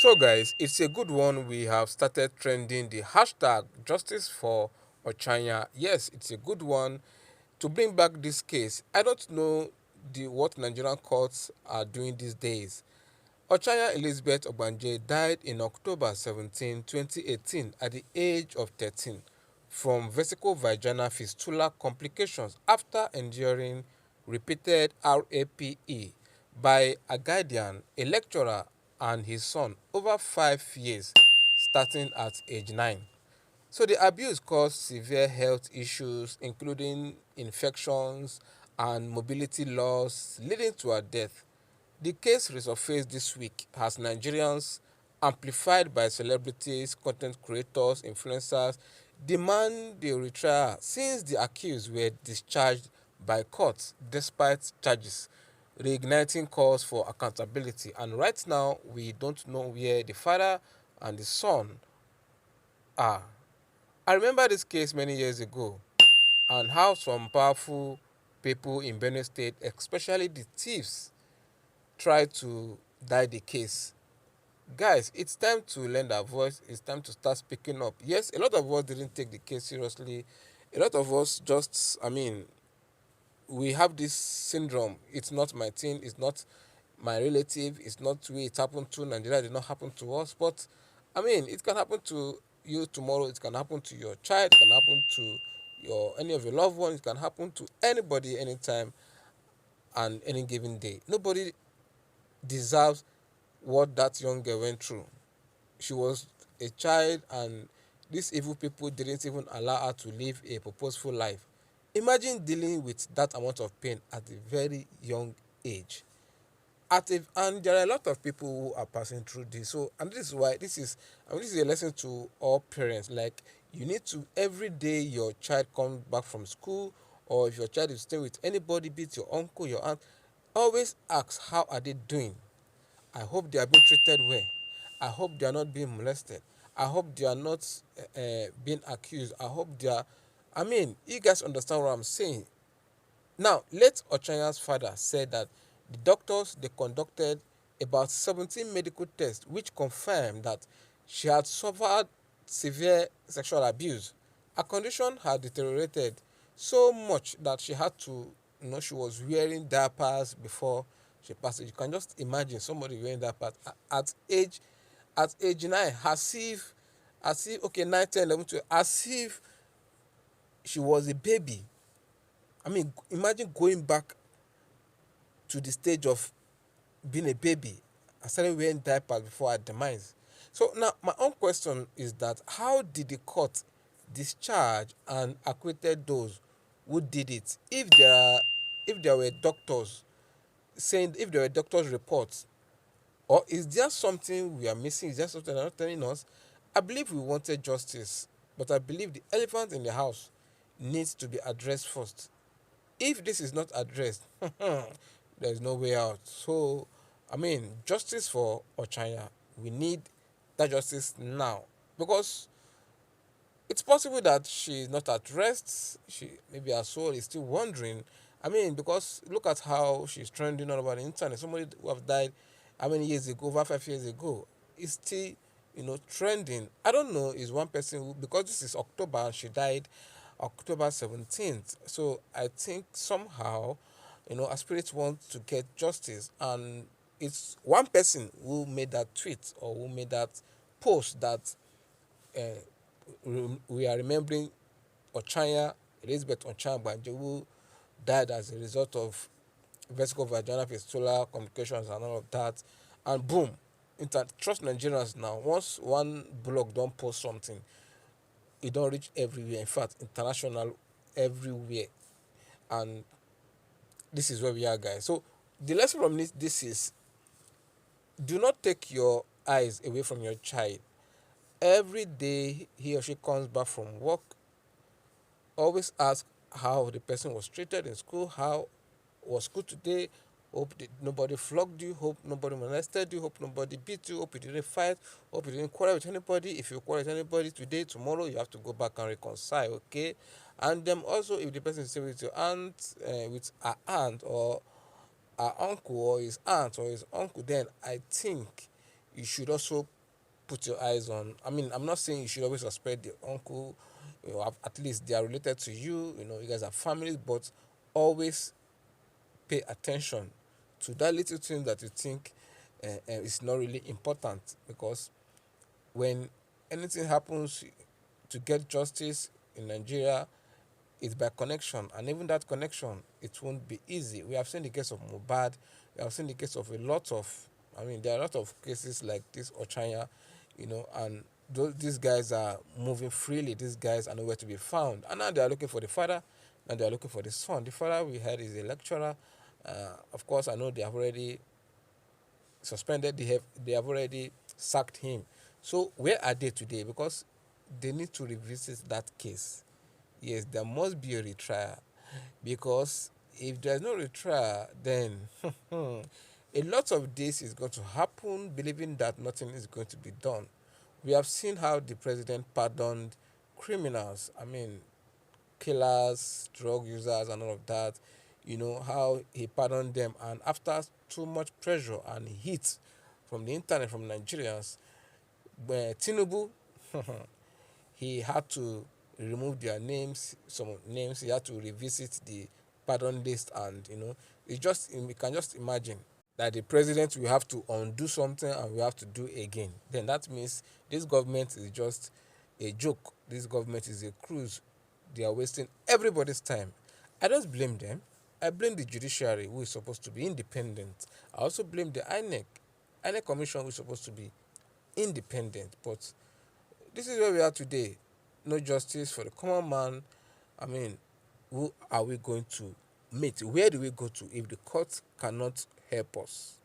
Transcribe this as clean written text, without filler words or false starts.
So, guys, it's a good one. We have started trending the hashtag justice for Ochanya. Yes, it's a good one to bring back this case. I don't know what Nigerian courts are doing these days. Ochanya Elizabeth Ogbanje died in October 17, 2018, at the age of 13 from vesical vaginal fistula complications after enduring repeated RAPE by a guardian, a lecturer, and his son over 5 years, starting at age 9. So the abuse caused severe health issues, including infections and mobility loss, leading to her death. The case resurfaced this week as Nigerians, amplified by celebrities, content creators, influencers, demand the retrial since the accused were discharged by courts despite charges, reigniting calls for accountability. And right now, we don't know where the father and the son are. I remember this case many years ago and how some powerful people in BENUE State, especially the thieves, tried to die the case. Guys, it's time to lend our voice. It's time to start speaking up. Yes, a lot of us didn't take the case seriously. A lot of us just, we have this syndrome. It's not my thing. It's not my relative. It's not where it happened to. Nigeria did not happen to us. But, it can happen to you tomorrow. It can happen to your child. It can happen to any of your loved ones. It can happen to anybody, anytime, and any given day. Nobody deserves what that young girl went through. She was a child, and these evil people didn't even allow her to live a purposeful life. Imagine dealing with that amount of pain at a very young age. And there are a lot of people who are passing through this. So, and this is why this is a lesson to all parents. Like, you need to, every day your child comes back from school, or if your child is staying with anybody, be it your uncle, your aunt, always ask, how are they doing? I hope they are being treated well. I hope they are not being molested. I hope they are not being accused. I hope they are. You guys understand what I'm saying. Now, late Ochanya's father said that the doctors they conducted about 17 medical tests which confirmed that she had suffered severe sexual abuse. Her condition had deteriorated so much that she had to, she was wearing diapers before she passed. You can just imagine somebody wearing diapers at age 9, as if okay, 9, 10, 11, 12, as if she was a baby. Imagine going back to the stage of being a baby and started wearing diapers before her demise. So now my own question is that how did the court discharge and acquitted those who did it if there were doctors saying, if there were doctors reports, or is there something we are missing? Is there something they're not telling us? I believe we wanted justice, but I believe the elephant in the house needs to be addressed first. If this is not addressed, there is no way out. So, justice for Ochanya. We need that justice now, because it's possible that she is not at rest. Maybe her soul is still wandering. Because look at how she's trending all over the internet. Somebody who have died how many years ago, over 5 years ago, is still trending. I don't know. Is one person who, because this is October and she died October 17th. So I think somehow, our spirit wants to get justice, and it's one person who made that tweet or who made that post that we are remembering Ochanya, Elizabeth Ochanya Ogbanje, who died as a result of vesical vaginal fistula complications and all of that. And boom, trust Nigerians now. Once one blog don't post something, it don't reach everywhere. In fact, international, everywhere. And this is where we are, guys. So the lesson from this is, do not take your eyes away from your child. Every day he or she comes back from work, always ask how the person was treated in school, how was school today, hope nobody flogged you, hope nobody molested you, hope nobody beat you, hope you didn't fight, hope you didn't quarrel with anybody. If you quarrel with anybody today, tomorrow you have to go back and reconcile, okay? And then also, if the person is staying with your aunt, with her aunt or her uncle or his aunt or his uncle, then I think you should also put your eyes on. I mean, I'm not saying you should always suspect the uncle, at least they are related to you, you guys are families, but always pay attention to that little thing that you think is not really important, because when anything happens to get justice in Nigeria, it's by connection, and even that connection, it won't be easy. We have seen the case of Mubad, we have seen the case of a lot of, I mean, there are a lot of cases like this Ochanya, and these guys are moving freely. These guys are nowhere to be found, and now they are looking for the father. Now they are looking for the son. The father we heard is a lecturer. Of course, I know they have already suspended. They have already sacked him. So where are they today? Because they need to revisit that case. Yes, there must be a retrial, because if there's no retrial, then a lot of this is going to happen, believing that nothing is going to be done. We have seen how the president pardoned criminals. I mean, killers, drug users, and all of that. How he pardoned them, and after too much pressure and heat from the internet, from Nigerians, where Tinubu, he had to remove their names, some names. He had to revisit the pardon list, and we can just imagine that the president will have to undo something and we have to do again. Then that means this government is just a joke. This government is a cruise. They are wasting everybody's time. I don't blame them. I blame the judiciary, who is supposed to be independent. I also blame the INEC commission, who is supposed to be independent. But this is where we are today. No justice for the common man. I mean, who are we going to meet? Where do we go to if the court cannot help us?